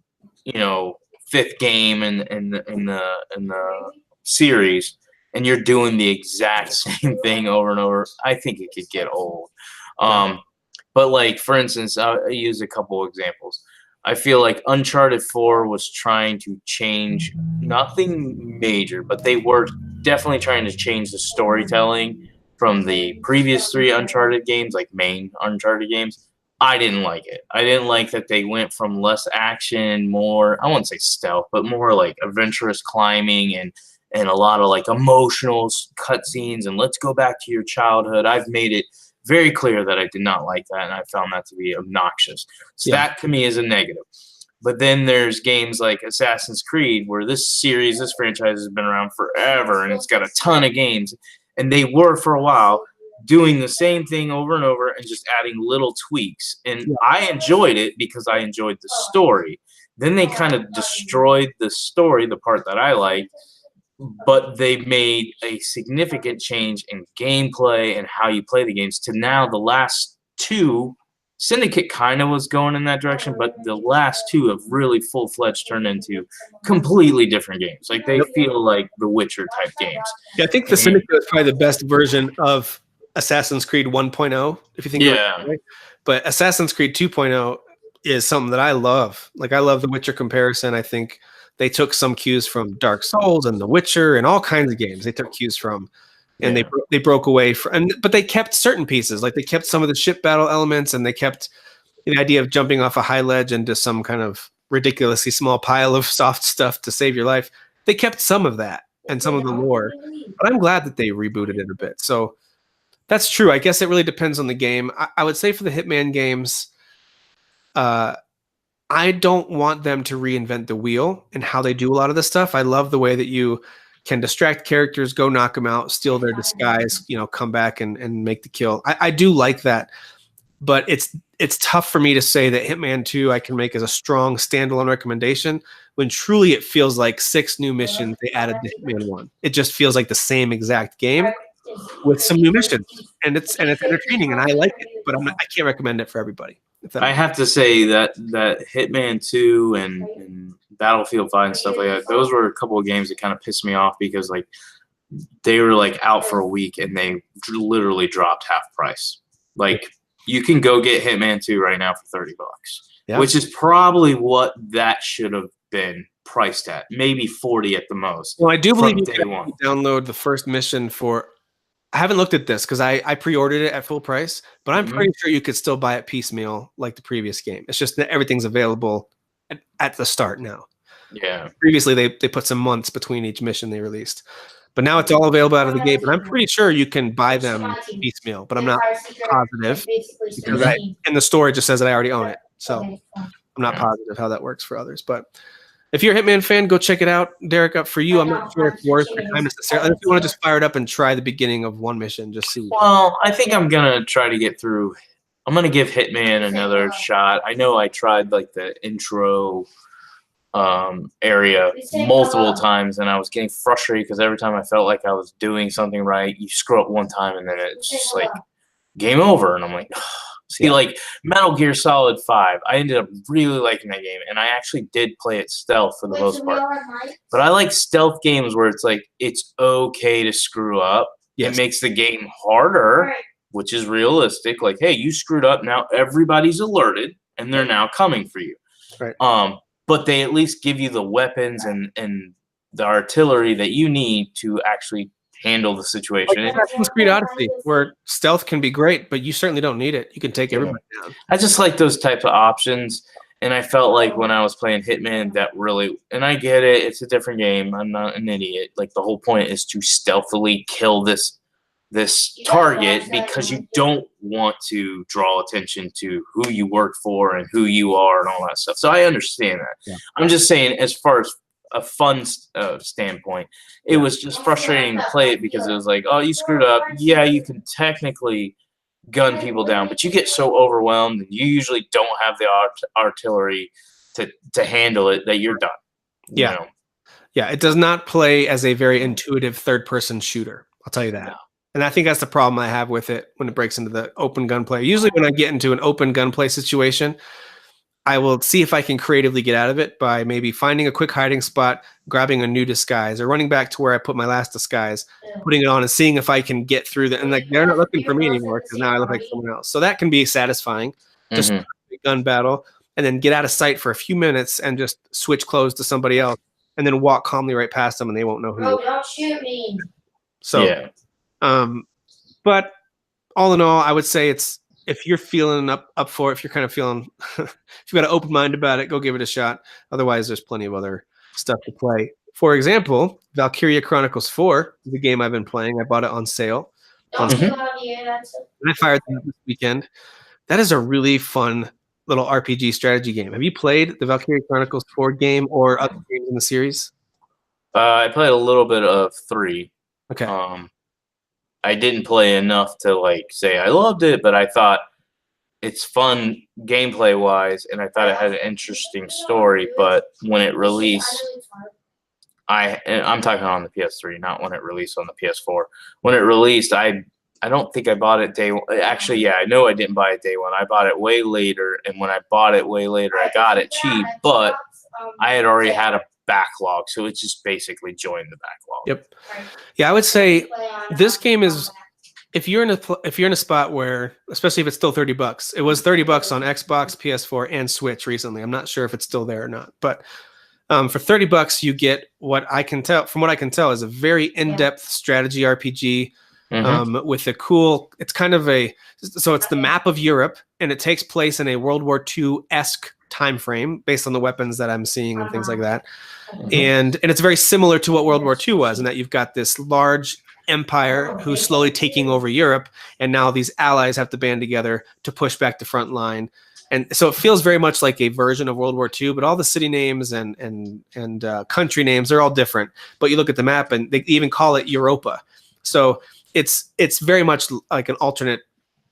game in the series, and you're doing the exact same thing over and over, I think it could get old. But like, for instance, I'll use a couple examples. I feel like Uncharted 4 was trying to change, nothing major, but they were definitely trying to change the storytelling from the previous 3 Uncharted games, like main Uncharted games, I didn't like it. I didn't like that they went from less action, more, I wouldn't say stealth, but more like adventurous climbing and a lot of like emotional cutscenes and let's go back to your childhood. I've made it very clear that I did not like that, and I found that to be obnoxious. So that to me is a negative. But then there's games like Assassin's Creed, where this franchise has been around forever, and it's got a ton of games, and they were for a while doing the same thing over and over and just adding little tweaks. And I enjoyed it because I enjoyed the story. Then they kind of destroyed the story, the part that I liked, but they made a significant change in gameplay and how you play the games to now the last two. Syndicate kind of was going in that direction, but the last two have really full-fledged turned into completely different games. Like they feel like the Witcher type games. Yeah, I think the Syndicate is probably the best version of Assassin's Creed 1.0, if you think about it. Right? But Assassin's Creed 2.0 is something that I love. Like I love the Witcher comparison. I think they took some cues from Dark Souls and The Witcher and all kinds of games. They took cues from, and they broke away from, but they kept certain pieces. Like they kept some of the ship battle elements, and they kept the idea of jumping off a high ledge into some kind of ridiculously small pile of soft stuff to save your life. They kept some of that and some of the lore, but I'm glad that they rebooted it a bit. So that's true. I guess it really depends on the game. I would say for the Hitman games, I don't want them to reinvent the wheel and how they do a lot of this stuff. I love the way that you can distract characters, go knock them out, steal their disguise, come back and make the kill. I do like that, but it's tough for me to say that Hitman 2 I can make as a strong standalone recommendation when truly it feels like 6 new missions they added to Hitman 1. It just feels like the same exact game with some new missions, and it's entertaining, and I like it, but I can't recommend it for everybody. I have to say that Hitman 2 and Battlefield 5 and stuff like that, those were a couple of games that kind of pissed me off because like they were like out for a week and they literally dropped half price. Like you can go get Hitman 2 right now for $30, which is probably what that should have been priced at, maybe 40 at the most. Well, I do believe you can download the first mission for. I haven't looked at this because I pre-ordered it at full price, but I'm pretty sure you could still buy it piecemeal like the previous game. It's just that everything's available at the start now. Yeah. Previously, they put some months between each mission they released, but now it's all available out of the gate. But I'm pretty sure you can buy them piecemeal, but I'm not positive because in the store it just says that I already own it. So I'm not positive how that works for others, but. If you're a Hitman fan, go check it out. Derek, up for you. I'm not sure it's worth your time necessarily. If you want to just fire it up and try the beginning of one mission, just see. Well, I think I'm going to try to get through. I'm going to give Hitman another shot. I know I tried like the intro area multiple times, and I was getting frustrated because every time I felt like I was doing something right, you screw up one time, and then it's just like game over. And I'm like, see, like Metal Gear Solid 5, I ended up really liking that game, and I actually did play it stealth for the most part. But I like stealth games where it's like it's okay to screw up. Yes. It makes the game harder, which is realistic. Like, hey, you screwed up, now everybody's alerted, and they're now coming for you. Right. But they at least give you the weapons and the artillery that you need to actually handle the situation. Like Assassin's Creed Odyssey, where stealth can be great, but you certainly don't need it. You can take everybody down. I just like those types of options, and I felt like when I was playing Hitman, that really, and I get it, it's a different game. I'm not an idiot. Like the whole point is to stealthily kill this target because you don't want to draw attention to who you work for and who you are and all that stuff. So I understand that. Yeah. I'm just saying, as far as a fun standpoint, it was just frustrating to play it because it was like, oh, you screwed up. Yeah, you can technically gun people down, but you get so overwhelmed and you usually don't have the artillery to handle it that you're done. Yeah. You know? Yeah, it does not play as a very intuitive third-person shooter. I'll tell you that. No. And I think that's the problem I have with it when it breaks into the open gunplay. Usually when I get into an open gunplay situation, I will see if I can creatively get out of it by maybe finding a quick hiding spot, grabbing a new disguise, or running back to where I put my last disguise, putting it on, and seeing if I can get through and like they're not looking for me anymore because now I look like someone else. So that can be satisfying. Just a gun battle, and then get out of sight for a few minutes and just switch clothes to somebody else, and then walk calmly right past them, and they won't know who you are. Don't shoot me. So, but all in all, I would say it's if you're feeling up for it, if you're kind of feeling, if you've got an open mind about it, go give it a shot. Otherwise, there's plenty of other stuff to play. For example, Valkyria Chronicles 4 is the game I've been playing. I bought it on sale. And I fired it up this weekend. That is a really fun little RPG strategy game. Have you played the Valkyria Chronicles 4 game or other games in the series? I played a little bit of 3. Okay. I didn't play enough to like say I loved it, but I thought it's fun gameplay wise, and I thought it had an interesting story. But when it released, I'm talking on the PS3, not when it released on the PS4. When it released, I don't think I bought it day one. Actually, yeah, I know I didn't buy it day one. I bought it way later, and when I bought it way later, I got it cheap, but I had already had a backlog, so it just basically joined the backlog. Yep. Yeah, I would say this game is, if you're in a spot where, especially if it's still $30, it was $30 on Xbox, PS4, and Switch recently. I'm not sure if it's still there or not, but for $30, you get what I can tell is a very in-depth strategy RPG with a cool. It's kind of it's the map of Europe, and it takes place in a World War II-esque time frame based on the weapons that I'm seeing and things like that. And it's very similar to what World War II was, in that you've got this large empire who's slowly taking over Europe, and now these allies have to band together to push back the front line. And so it feels very much like a version of World War II, but all the city names and country names are all different. But you look at the map, and they even call it Europa. So it's very much like an alternate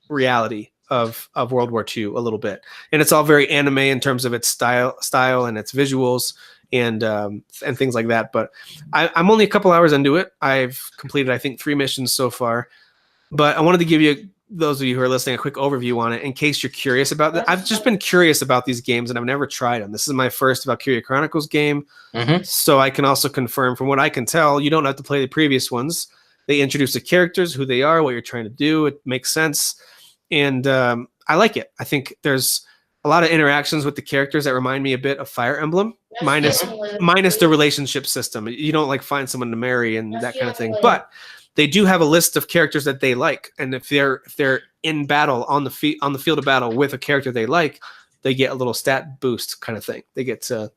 reality of World War II a little bit, and it's all very anime in terms of its style and its visuals and things like that. But I'm only a couple hours into it. I've completed, I think, 3 missions so far. But I wanted to give you, those of you who are listening, a quick overview on it in case you're curious about that. I've just been curious about these games, and I've never tried them. This is my first Valkyria Chronicles game, so I can also confirm, from what I can tell, you don't have to play the previous ones. They introduce the characters, who they are, what you're trying to do. It makes sense. And I like it. I think there's a lot of interactions with the characters that remind me a bit of Fire Emblem, minus the relationship system. You don't like find someone to marry and that kind of thing. But they do have a list of characters that they like, and if they're in battle on the field of battle with a character they like, they get a little stat boost kind of thing. They get so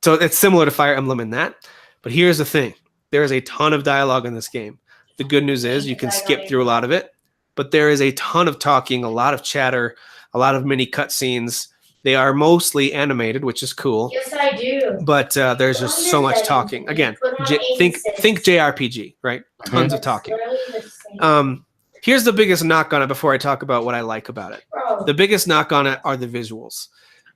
it's similar to Fire Emblem in that. But here's the thing: there is a ton of dialogue in this game. The good news is you can skip through a lot of it. But there is a ton of talking, a lot of chatter, a lot of mini cutscenes. They are mostly animated, which is cool. Yes, I do. But there's just so much talking. Again, think JRPG, right? Tons of talking. Here's the biggest knock on it before I talk about what I like about it. The biggest knock on it are the visuals.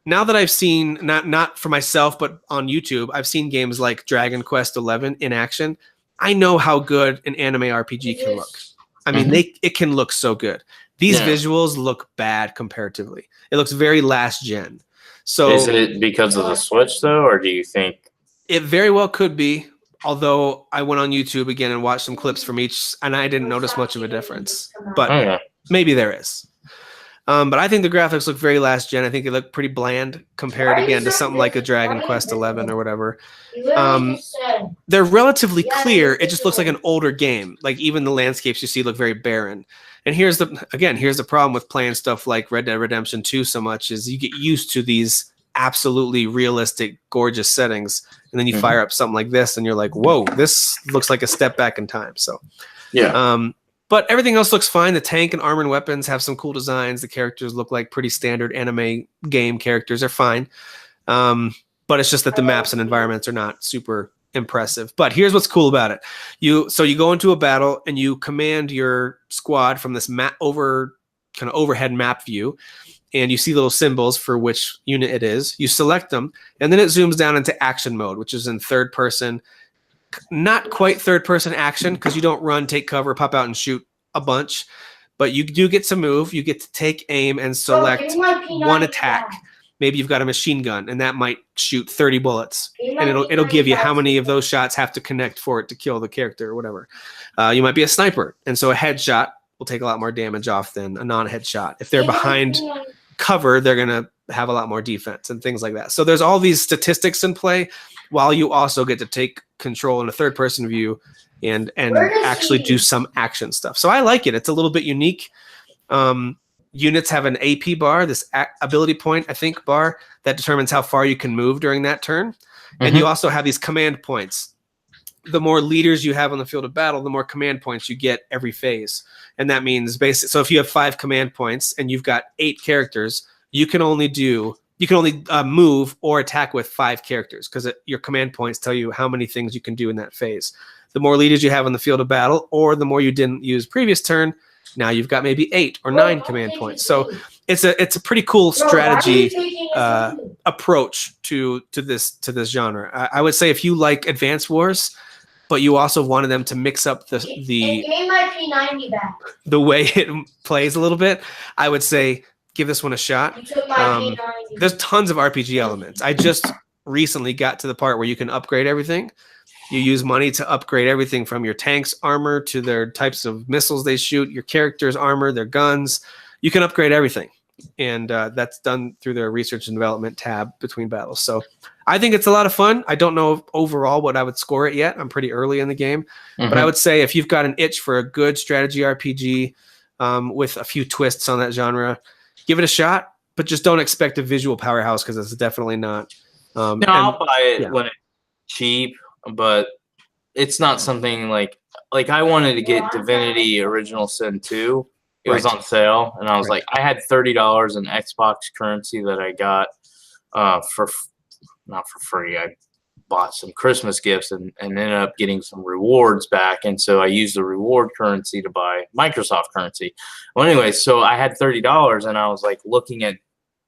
Now that I've seen, not for myself, but on YouTube, I've seen games like Dragon Quest XI in action. I know how good an anime RPG can look. I mean, it can look so good. These visuals look bad comparatively. It looks very last gen. So is it because of the Switch though, or do you think it very well could be? Although I went on YouTube again and watched some clips from each, and I didn't notice much of a difference. But maybe there is. But I think the graphics look very last gen. I think they look pretty bland compared again to something like a Dragon Quest XI or whatever. They're relatively clear. It just looks like an older game. Like even the landscapes you see look very barren. And here's the problem with playing stuff like Red Dead Redemption 2 so much is you get used to these absolutely realistic, gorgeous settings, and then you fire up something like this, and you're like, "Whoa, this looks like a step back in time." So, but everything else looks fine. The tank and armor and weapons have some cool designs. The characters look like pretty standard anime game characters. They're fine. But it's just that the maps and environments are not super impressive. But here's what's cool about it. You go into a battle and you command your squad from this overhead map view, and you see little symbols for which unit it is. You select them, and then it zooms down into action mode, which is in third person. Not quite third person action, because you don't run, take cover, pop out and shoot a bunch, but you do get to move. You get to take aim and select one attack. Maybe you've got a machine gun, and that might shoot 30 bullets, and it'll give you how many of those shots have to connect for it to kill the character or whatever. You might be a sniper, and so a headshot will take a lot more damage off than a non-headshot. If they're behind cover, they're going to have a lot more defense and things like that. So there's all these statistics in play, while you also get to take control in a third-person view and actually do some action stuff. So I like it. It's a little bit unique. units have an AP bar, this ability point, I think, bar that determines how far you can move during that turn. And you also have these command points. The more leaders you have on the field of battle, the more command points you get every phase. And that means basically, so if you have 5 command points and you've got 8 characters, you can only move or attack with 5 characters because your command points tell you how many things you can do in that phase. The more leaders you have on the field of battle, or the more you didn't use previous turn, now you've got maybe 8 or 9 command points. So it's a pretty cool strategy approach to this genre. I would say if you like Advance Wars, but you also wanted them to mix up the my P90 back. the way it plays a little bit, I would say give this one a shot. You took my P90. There's tons of RPG elements. I just recently got to the part where you can upgrade everything. You use money to upgrade everything from your tank's armor to their types of missiles they shoot, your character's armor, their guns. You can upgrade everything. And that's done through their research and development tab between battles. So I think it's a lot of fun. I don't know overall what I would score it yet. I'm pretty early in the game. But I would say if you've got an itch for a good strategy RPG with a few twists on that genre, give it a shot. But just don't expect a visual powerhouse because it's definitely not. I'll buy it when it's cheap. But it's not something like I wanted to get Divinity Original Sin 2. It was on sale, and I was like, I had $30 in Xbox currency that I got not for free. I bought some Christmas gifts and ended up getting some rewards back, and so I used the reward currency to buy Microsoft currency. Well, anyway, so I had $30, and I was like looking at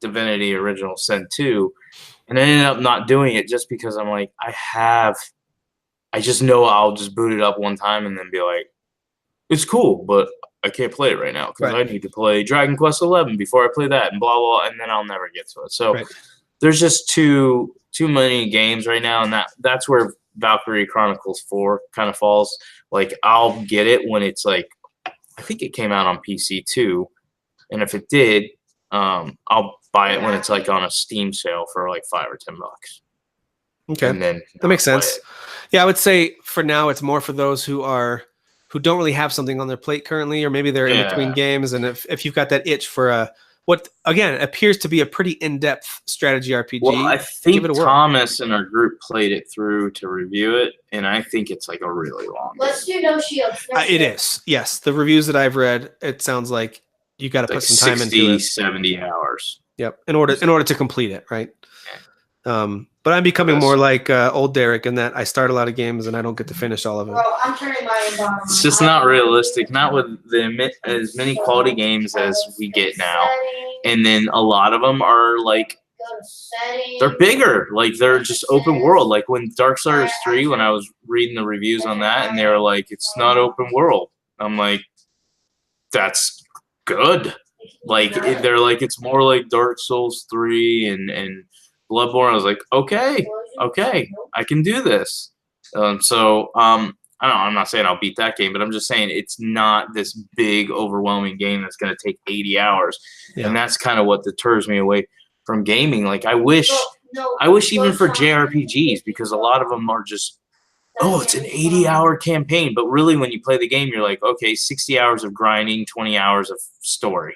Divinity Original Sin 2, and I ended up not doing it just because I'm like, I just know I'll just boot it up one time and then be like, it's cool, but I can't play it right now because I need to play Dragon Quest XI before I play that and blah, blah, and then I'll never get to it. So there's just too many games right now, and that's where Valkyria Chronicles 4 kind of falls. Like, I'll get it when it's like, I think it came out on PC too, and if it did, I'll buy it when it's like on a Steam sale for like $5 or $10. Okay, and then that makes sense. Yeah, I would say for now it's more for those who don't really have something on their plate currently, or maybe they're in between games. And if you've got that itch for what again appears to be a pretty in-depth strategy RPG, well, I think Thomas and our group played it through to review it, and I think it's like a really long. Let's do No Shields. It is, yes. The reviews that I've read, it sounds like you got to put some time into it. 70 hours. Yep, in order to complete it, right? But I'm becoming more like old Derek in that I start a lot of games and I don't get to finish all of them. Bro, I'm turning my bottom. It's just not realistic. Not with as many quality games as we get now. And then a lot of them are like, they're bigger. Like, they're just open world. Like when Darksiders 3, when I was reading the reviews on that, and they were like, it's not open world. I'm like, that's good. Like, they're like, it's more like Dark Souls 3 and Bloodborne. I was like, okay, I can do this. I don't know. I'm not saying I'll beat that game, but I'm just saying it's not this big, overwhelming game that's going to take 80 hours. Yeah. And that's kind of what deters me away from gaming. Like, I wish even for JRPGs, because a lot of them are just, it's an 80-hour campaign. But really, when you play the game, you're like, okay, 60 hours of grinding, 20 hours of story.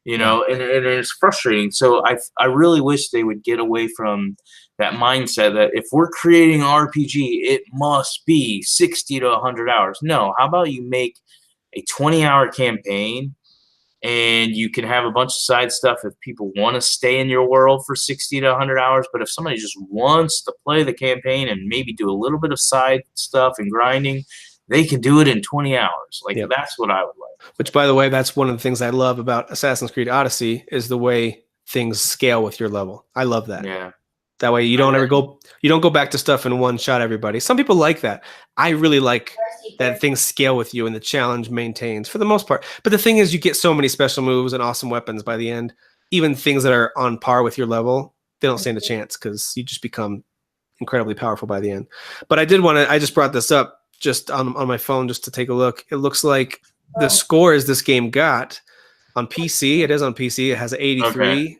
You know, and it's frustrating. So I really wish they would get away from that mindset that if we're creating an RPG, it must be 60 to 100 hours. No, how about you make a 20-hour campaign and you can have a bunch of side stuff if people want to stay in your world for 60 to 100 hours. But if somebody just wants to play the campaign and maybe do a little bit of side stuff and grinding, they can do it in 20 hours. Like, that's what I would like. Which, by the way, that's one of the things I love about Assassin's Creed Odyssey is the way things scale with your level. I love that. Yeah. That way you don't go back to stuff in one shot, everybody. Some people like that. I really like that things scale with you and the challenge maintains for the most part. But the thing is, you get so many special moves and awesome weapons by the end. Even things that are on par with your level, they don't stand a chance because you just become incredibly powerful by the end. But I just brought this up just on my phone just to take a look. It looks like the scores this game got on PC. It is on PC. It has an 83. Okay.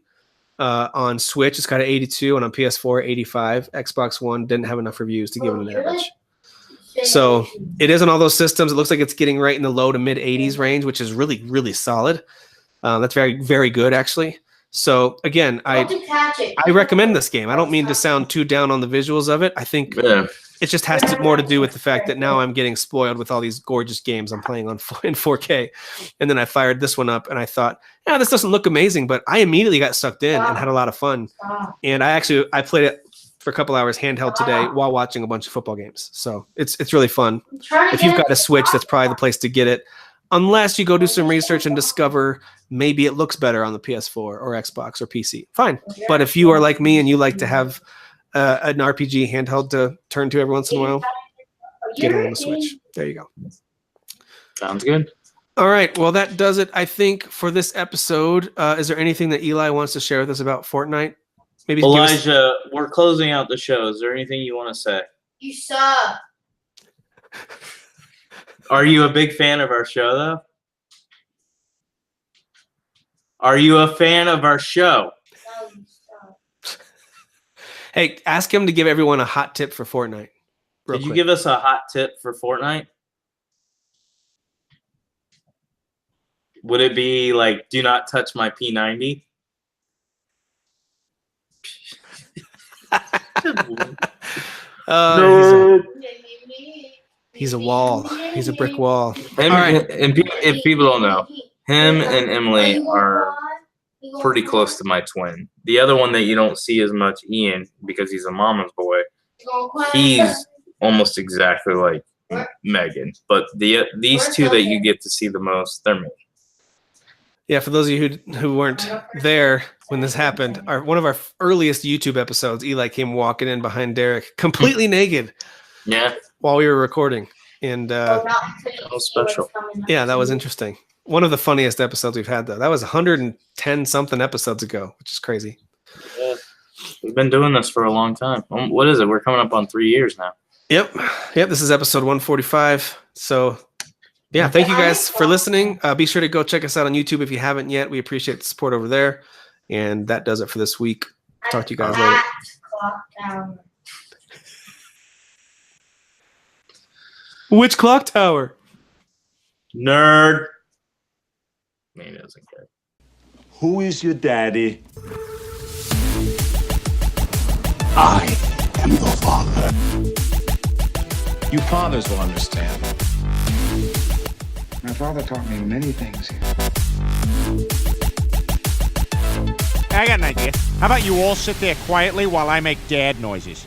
On Switch, it's got an 82, and on PS4, 85. Xbox One didn't have enough reviews to give it an average. So it is on all those systems. It looks like it's getting right in the low to mid 80s range, which is really, really solid. That's very, very good, actually. So again, I recommend this game. I don't mean to sound too down on the visuals of it. I think it just has more to do with the fact that now I'm getting spoiled with all these gorgeous games I'm playing in 4K. And then I fired this one up and I thought, yeah, this doesn't look amazing, but I immediately got sucked in and had a lot of fun. And I played it for a couple hours handheld today while watching a bunch of football games. So it's really fun. If you've got a Switch, that's probably the place to get it. Unless you go do some research and discover maybe it looks better on the PS4 or Xbox or PC. Fine. But if you are like me and you like to have an RPG handheld to turn to every once in a while, get it on the Switch. There you go. Sounds good. All right. Well, that does it, I think, for this episode. Is there anything that Eli wants to share with us about Fortnite? Maybe Elijah, we're closing out the show. Is there anything you want to say? You suck. Are you a big fan of our show, though? Are you a fan of our show? No, you suck. Hey, ask him to give everyone a hot tip for Fortnite. Did you give us a hot tip for Fortnite? Would it be like, do not touch my P90? He's a wall. He's a brick wall. And if people don't know, him and Emily are pretty close to my twin. The other one that you don't see as much, Ian, because he's a mama's boy, he's almost exactly like Megan. But these two that you get to see the most, they're me. Yeah, for those of you who weren't there when this happened, one of our earliest YouTube episodes, Eli came walking in behind Derek, completely naked. Yeah. While we were recording, and that was special. Yeah, that was interesting. One of the funniest episodes we've had, though. That was 110 something episodes ago, which is crazy. Yeah. We've been doing this for a long time. What is it? We're coming up on 3 years now. Yep. This is episode 145. So, yeah, thank you guys for listening. Be sure to go check us out on YouTube if you haven't yet. We appreciate the support over there. And that does it for this week. Talk to you guys later. Which clock tower? Nerd. He doesn't care. Who is your daddy? I am the father. You fathers will understand. My father taught me many things here. I got an idea. How about you all sit there quietly while I make dad noises?